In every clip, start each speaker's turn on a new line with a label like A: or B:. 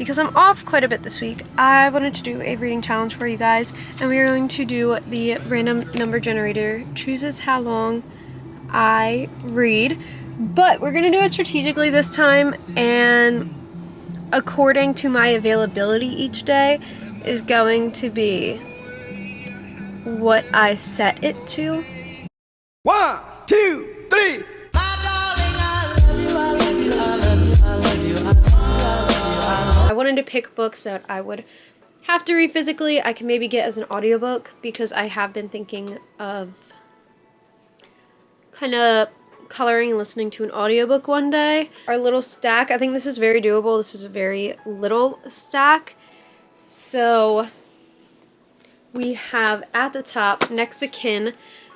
A: Because I'm off quite a bit this week, I wanted to do a reading challenge for you guys, and we are going to do the random number generator chooses how long I read, but we're going to do it strategically this time, and according to my availability each day is going to be what I set it to.
B: 1, 2, 3.
A: I wanted to pick books that I would have to read physically. I can maybe get as an audiobook because I have been thinking of kind of coloring and listening to an audiobook one day. Our little stack, I think this is very doable. This is a very little stack. So we have at the top Next of Kin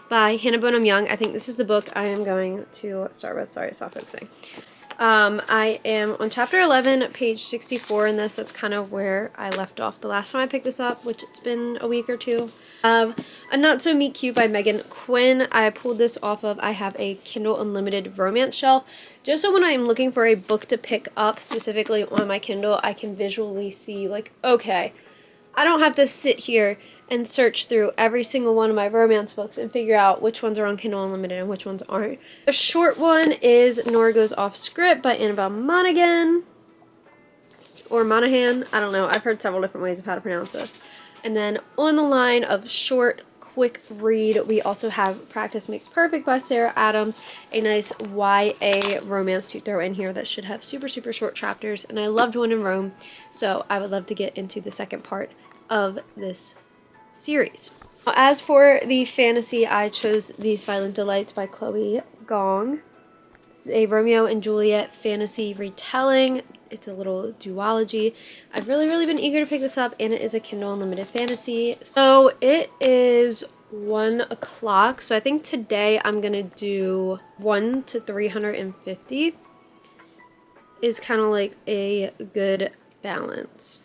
A: by Hannah Bonham Young. I think this is the book I am going to start with. Sorry, stop focusing. I am on chapter 11, page 64 in this. That's kind of where I left off the last time I picked this up, which it's been a week or two. A Not So Meet Cute by Megan Quinn. I pulled this off of, I have a Kindle Unlimited romance shelf, just so when I'm looking for a book to pick up specifically on my Kindle, I can visually see, like, okay, I don't have to sit here and search through every single one of my romance books and figure out which ones are on Kindle Unlimited and which ones aren't. The short one is Nora Goes Off Script by Annabelle Monaghan. Or Monaghan. I don't know. I've heard several different ways of how to pronounce this. And then on the line of short, quick read, we also have Practice Makes Perfect by Sarah Adams. A nice YA romance to throw in here that should have super, super short chapters. And I loved When in Rome, so I would love to get into the second part of this series. As for the fantasy, I chose These Violent Delights by Chloe Gong. This is a Romeo and Juliet fantasy retelling. It's a little duology. I've really been eager to pick this up, and it is a Kindle Unlimited fantasy. So it is 1 o'clock, so I think today I'm gonna do 1 to 350 is kind of like a good balance.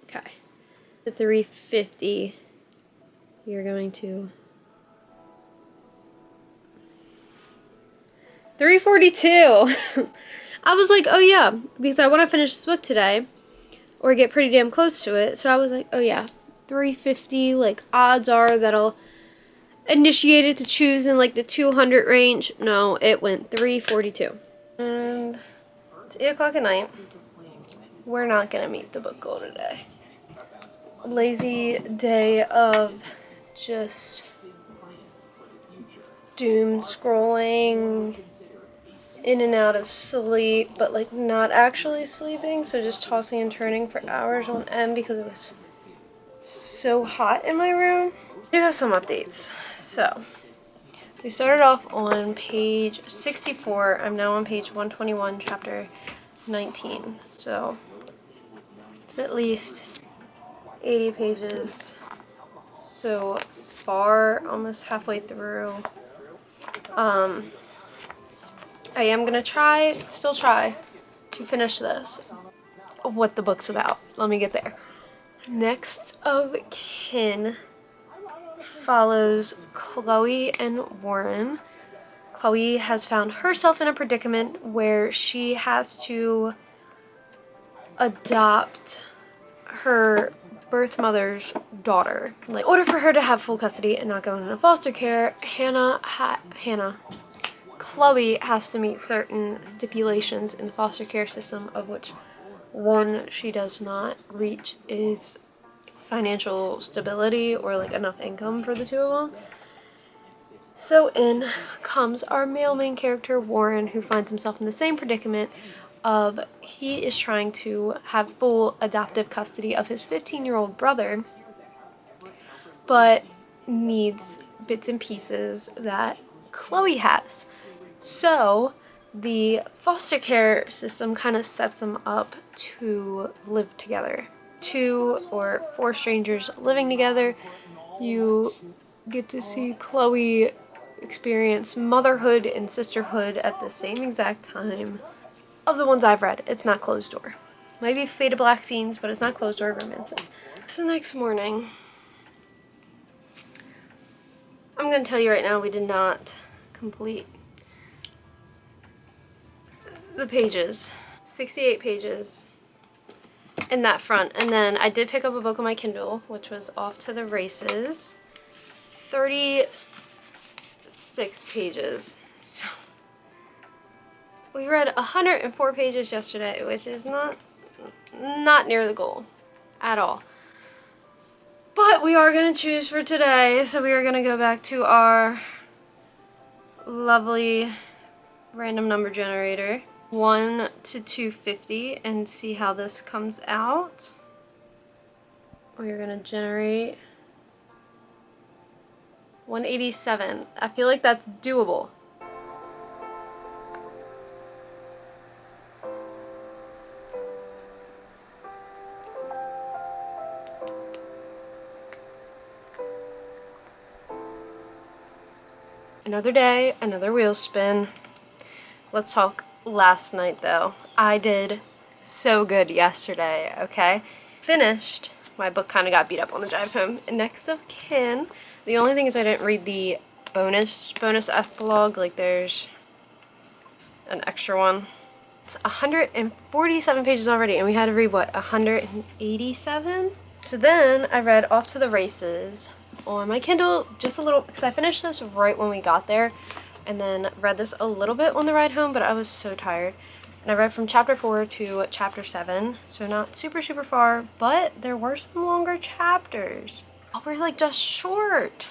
A: Okay. The 350, you're going to 342. I was like, oh yeah, because I want to finish this book today or get pretty damn close to it. So I was like, oh yeah, 350, like odds are that I'll initiate it to choose in like the 200 range. No, it went 342. And it's 8 o'clock at night. We're not going to meet the book goal today. Lazy day of just doom scrolling, in and out of sleep, but like not actually sleeping, so just tossing and turning for hours on end because it was so hot in my room. I do have some updates. So we started off on page 64. I'm now on page 121, chapter 19. So it's at least 80 pages so far, almost halfway through. I am gonna still try to finish this. What the book's about. Let me get there. Next of Kin follows Chloe and Warren. Chloe has found herself in a predicament where she has to adopt her birth mother's daughter. Like, in order for her to have full custody and not go into foster care, Chloe has to meet certain stipulations in the foster care system, of which one she does not reach is financial stability or like enough income for the two of them. So in comes our male main character, Warren, who finds himself in the same predicament of he is trying to have full adoptive custody of his 15-year-old brother, but needs bits and pieces that Chloe has. So the foster care system kind of sets them up to live together. 2 or 4 strangers living together. You get to see Chloe experience motherhood and sisterhood at the same exact time. Of the ones I've read, it's not closed door. Maybe Faded Black Scenes, but it's not closed door romances. It's the next morning. I'm gonna tell you right now, we did not complete the pages. 68 pages. in that front. And then I did pick up a book on my Kindle, which was Off to the Races. 36 pages. So we read 104 pages yesterday, which is not near the goal at all. But we are going to choose for today, so we are going to go back to our lovely random number generator, 1 to 250, and see how this comes out. We're going to generate 187. I feel like that's doable. Another day, another wheel spin. Let's talk last night though. I did so good yesterday, okay? Finished. My book kind of got beat up on the drive home. Next of kin. The only thing is I didn't read the bonus epilogue. Like there's an extra one. It's 147 pages already and we had to read what, 187? So then I read Off to the Races on my Kindle just a little, because I finished this right when we got there, and then read this a little bit on the ride home, but I was so tired. And I read from chapter 4 to chapter 7, so not super far, but there were some longer chapters. Oh, we're like just short.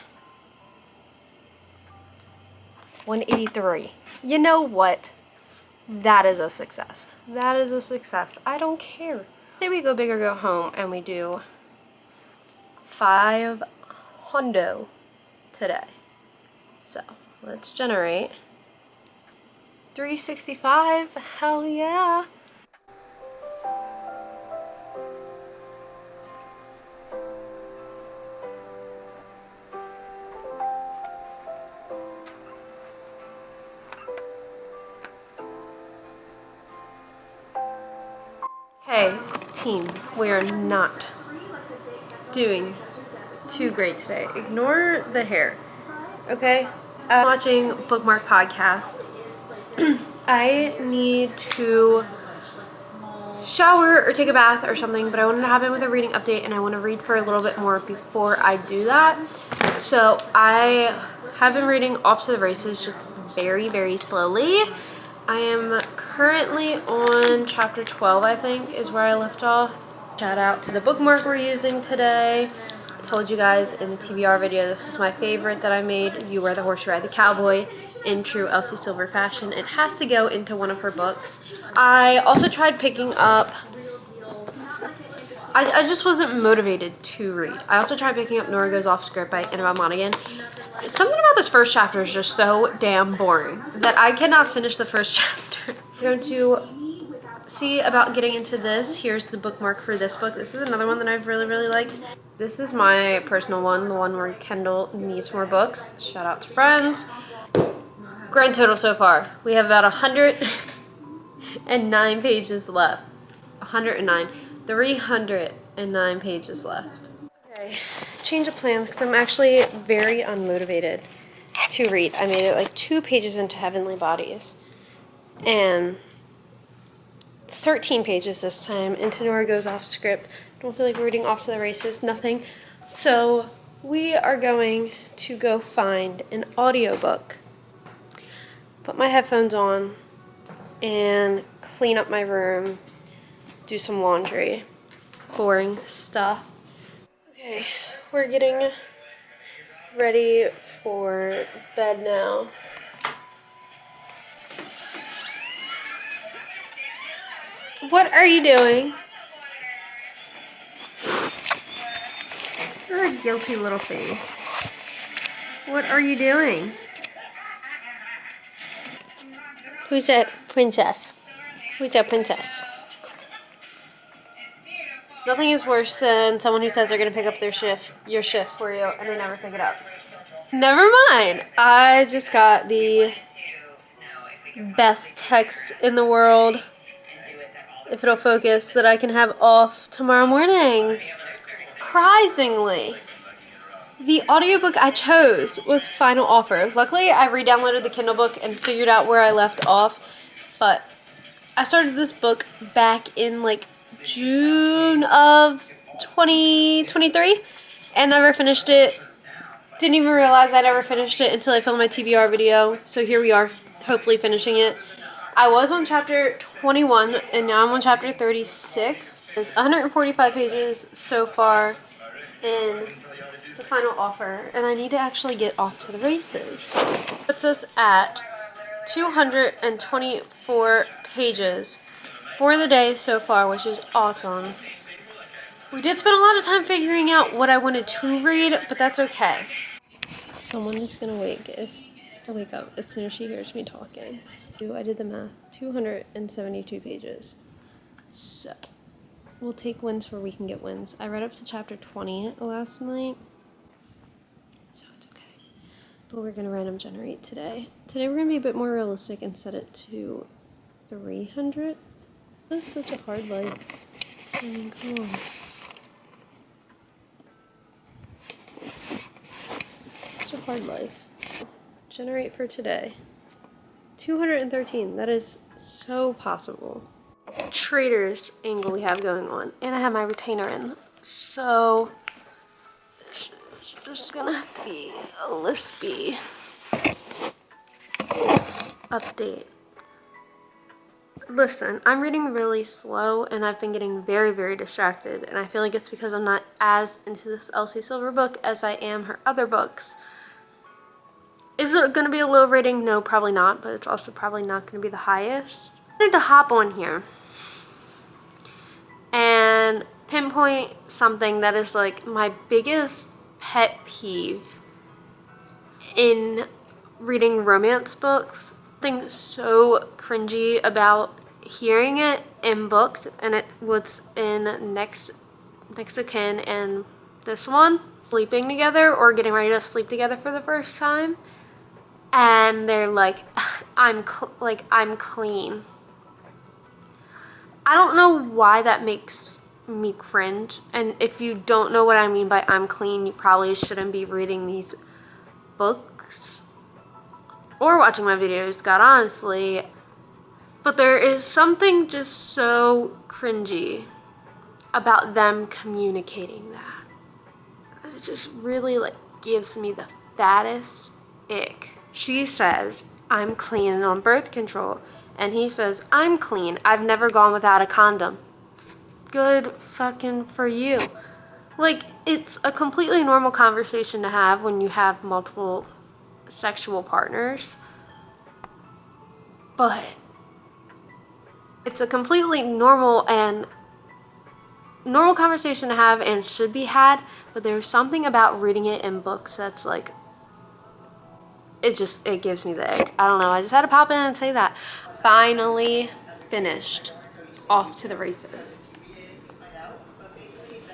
A: 183. You know what? That is a success. That is a success. I don't care. Say we go big or go home and we do 5 hundo today. So let's generate 365. Hell yeah. Okay, team, we are not doing too great today. Ignore the hair, okay? I'm watching Bookmark Podcast. I need to shower or take a bath or something, but I wanted to hop in with a reading update and I want to read for a little bit more before I do that. So I have been reading Off to the Races just very slowly. I am currently on chapter 12, I think, is where I left off. Shout out to the bookmark we're using today. I told you guys in the TBR video, this is my favorite that I made. You Wear the Horse, You Ride the Cowboy, in true Elsie Silver fashion. It has to go into one of her books. I also tried picking up, I just wasn't motivated to read. I also tried picking up Nora Goes Off Script by Annabelle Monaghan. Something about this first chapter is just so damn boring that I cannot finish the first chapter. We're going to see about getting into this. Here's the bookmark for this book. This is another one that I've really liked. This is my personal one, the one where Kendall needs more books. Shout out to friends. Grand total so far, we have about 109 pages left. 109. 309 pages left. Okay, change of plans because I'm actually very unmotivated to read. I made it like 2 pages into Heavenly Bodies and 13 pages this time into Nora Goes Off Script. Don't feel like reading Off to the Races, nothing. So we are going to go find an audiobook, put my headphones on, and clean up my room, do some laundry. Boring stuff. Okay, we're getting ready for bed now. What are you doing? You're a guilty little face. What are you doing? Who's that princess? Who's that princess? Nothing is worse than someone who says they're going to pick up your shift for you, and they never pick it up. Never mind. I just got the best text in the world, if it'll focus, that I can have off tomorrow morning. Surprisingly, the audiobook I chose was Final Offer. Luckily, I re-downloaded the Kindle book and figured out where I left off, but I started this book back in like June June of 2023 and never finished it. Didn't even realize I'd ever finished it until I filmed my TBR video. So here we are, hopefully finishing it. I was on chapter 21 and now I'm on chapter 36. There's 145 pages so far in the final offer, and I need to actually get off to the races. Puts us at 224 pages for the day so far, which is awesome. We did spend a lot of time figuring out what I wanted to read, but that's okay. Someone is gonna wake up as soon as she hears me talking. I did the math. 272 pages. So we'll take wins where we can get wins. I read up to chapter 20 last night, so it's okay. But we're gonna random generate today. Today we're gonna be a bit more realistic and set it to 300. This is such a hard life. I mean, come on. Such a hard life. Generate for today. 213. That is so possible. Traders angle we have going on, and I have my retainer in. So this is just gonna have to be a lispy update. Listen, I'm reading really slow and I've been getting very, very distracted, and I feel like it's because I'm not as into this Elsie Silver book as I am her other books. Is it going to be a low rating? No, probably not, but it's also probably not going to be the highest. I need to hop on here and pinpoint something that is like my biggest pet peeve in reading romance books. Something so cringy about hearing it in books, and it was in Next of Kin and this one, sleeping together or getting ready to sleep together for the first time, and they're like, I'm clean. I don't know why that makes me cringe, and if you don't know what I mean by I'm clean, you probably shouldn't be reading these books or watching my videos, God honestly. But there is something just so cringy about them communicating that. It just really like gives me the fattest ick. She says, I'm clean and on birth control. And he says, I'm clean. I've never gone without a condom. Good fucking for you. Like, it's a completely normal conversation to have when you have multiple sexual partners. But it's a completely normal conversation to have and should be had, but there's something about reading it in books that's like, it gives me the ick. I don't know, I just had to pop in and say that. Finally finished. Off to the races.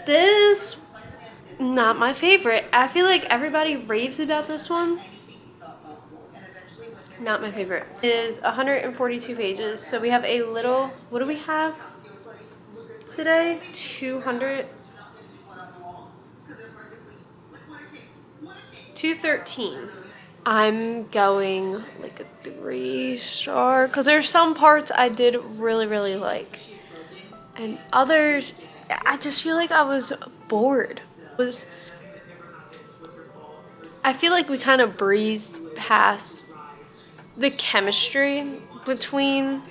A: This, not my favorite. I feel like everybody raves about this one. Not my favorite. It is 142 pages, so we have a little, what do we have today? 213. I'm going like a 3-star, because there's some parts I did really, really like, and others I just feel like I was bored. I feel like we kind of breezed past the chemistry between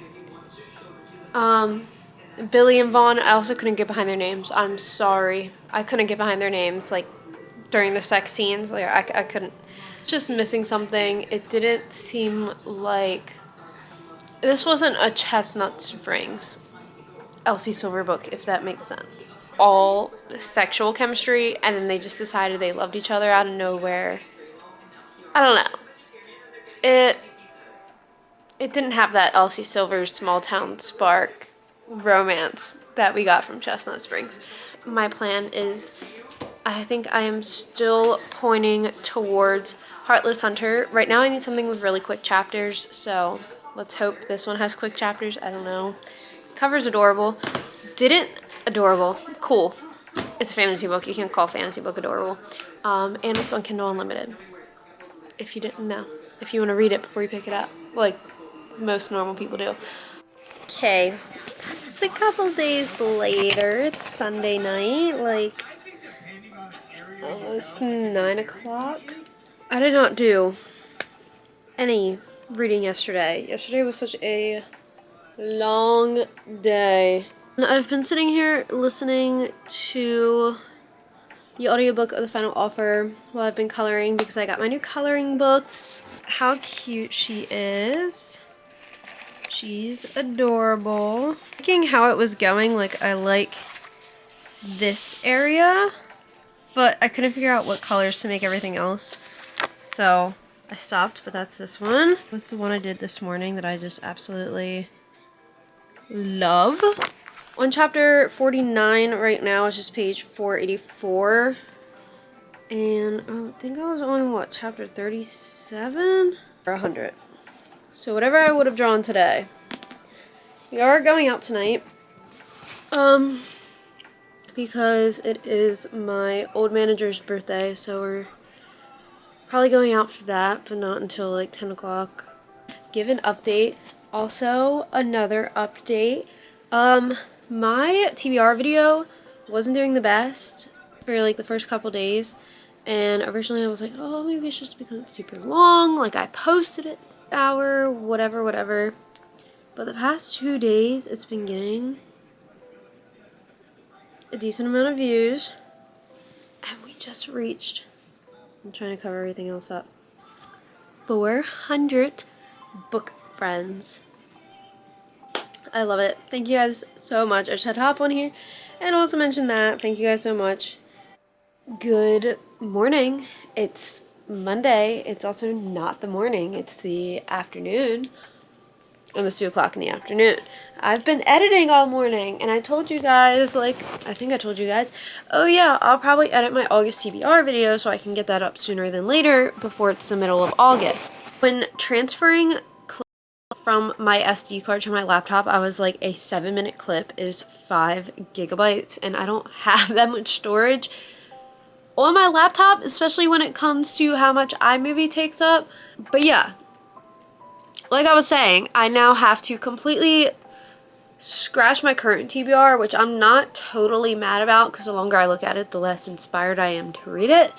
A: Billy and Vaughn. I also couldn't get behind their names. I'm sorry. I couldn't get behind their names, like, during the sex scenes. Like, I couldn't. Just missing something. It didn't seem like... This wasn't a Chestnut Springs Elsie Silver book, if that makes sense. All sexual chemistry, and then they just decided they loved each other out of nowhere. I don't know. It didn't have that Elsie Silver small town spark romance that we got from Chestnut Springs. My plan is, I think I am still pointing towards Heartless Hunter. Right now I need something with really quick chapters, so let's hope this one has quick chapters. I don't know. Cover's adorable. Adorable. Cool. It's a fantasy book. You can't call fantasy book adorable. And it's on Kindle Unlimited. If you didn't know. If you want to read it before you pick it up. Like most normal people do. Okay. Just a couple days later, it's Sunday night, like almost 9 o'clock. I did not do any reading yesterday. Yesterday was such a long day. And I've been sitting here listening to the audiobook of The Final Offer while I've been coloring because I got my new coloring books. How cute she is. She's adorable. Thinking how it was going, like I like this area, but I couldn't figure out what colors to make everything else. So I stopped, but that's this one. What's the one I did this morning that I just absolutely love? On chapter 49 right now, it's just page 484. And I think I was on, what, chapter 37? Or 100. So whatever I would have drawn today. We are going out tonight. Because it is my old manager's birthday, so we're probably going out for that, but not until like 10 o'clock. Give an update. Also, another update. My TBR video wasn't doing the best for like the first couple days, and originally I was like, oh, maybe it's just because it's super long, like I posted it an hour, whatever, but the past 2 days it's been getting a decent amount of views, and we just reached, I'm trying to cover everything else up, 400 book friends. I love it. Thank you guys so much. I just had to hop on here and also mention that. Thank you guys so much. Good morning. It's Monday. It's also not the morning. It's the afternoon. Almost 2 o'clock in the afternoon. I've been editing all morning, and I told you guys, like, I think I told you guys, oh yeah, I'll probably edit my August TBR video so I can get that up sooner than later before it's the middle of August. When transferring from my SD card to my laptop, I was like, a 7-minute clip is 5 gigabytes, and I don't have that much storage on my laptop, especially when it comes to how much iMovie takes up. But yeah, like I was saying, I now have to completely scratch my current TBR, which I'm not totally mad about because the longer I look at it, the less inspired I am to read it.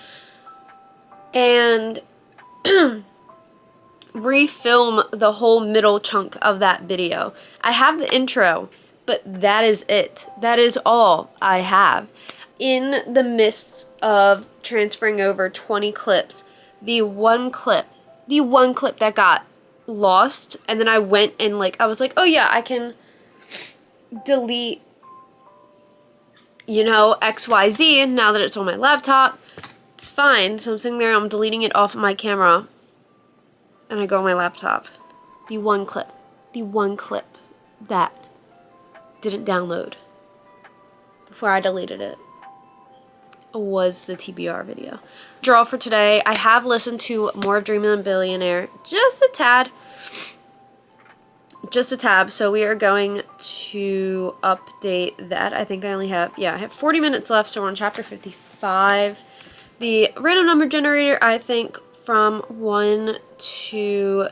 A: And refilm the whole middle chunk of that video. I have the intro, but that is it. That is all I have. In the midst of transferring over 20 clips, the one clip that got lost, and then I went and like, I was like, oh yeah, I can delete, you know, XYZ now that it's on my laptop. It's fine. So I'm sitting there, I'm deleting it off of my camera, and I go on my laptop. The one clip that didn't download before I deleted it was the TBR video. Draw for today. I have listened to more of Dreaming of a Billionaire, just a tad. Just a tab. So we are going to update that. I think I only have, yeah, I have 40 minutes left, so we're on chapter 55. The random number generator, I think from 1 to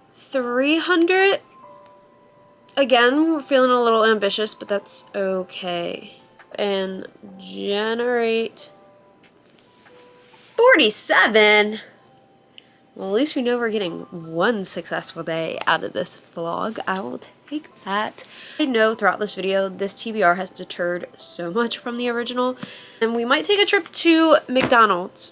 A: 300. Again, we're feeling a little ambitious, but that's okay. And generate 47. Well, at least we know we're getting one successful day out of this vlog. I will take that. I know throughout this video, this TBR has deterred so much from the original, and we might take a trip to McDonald's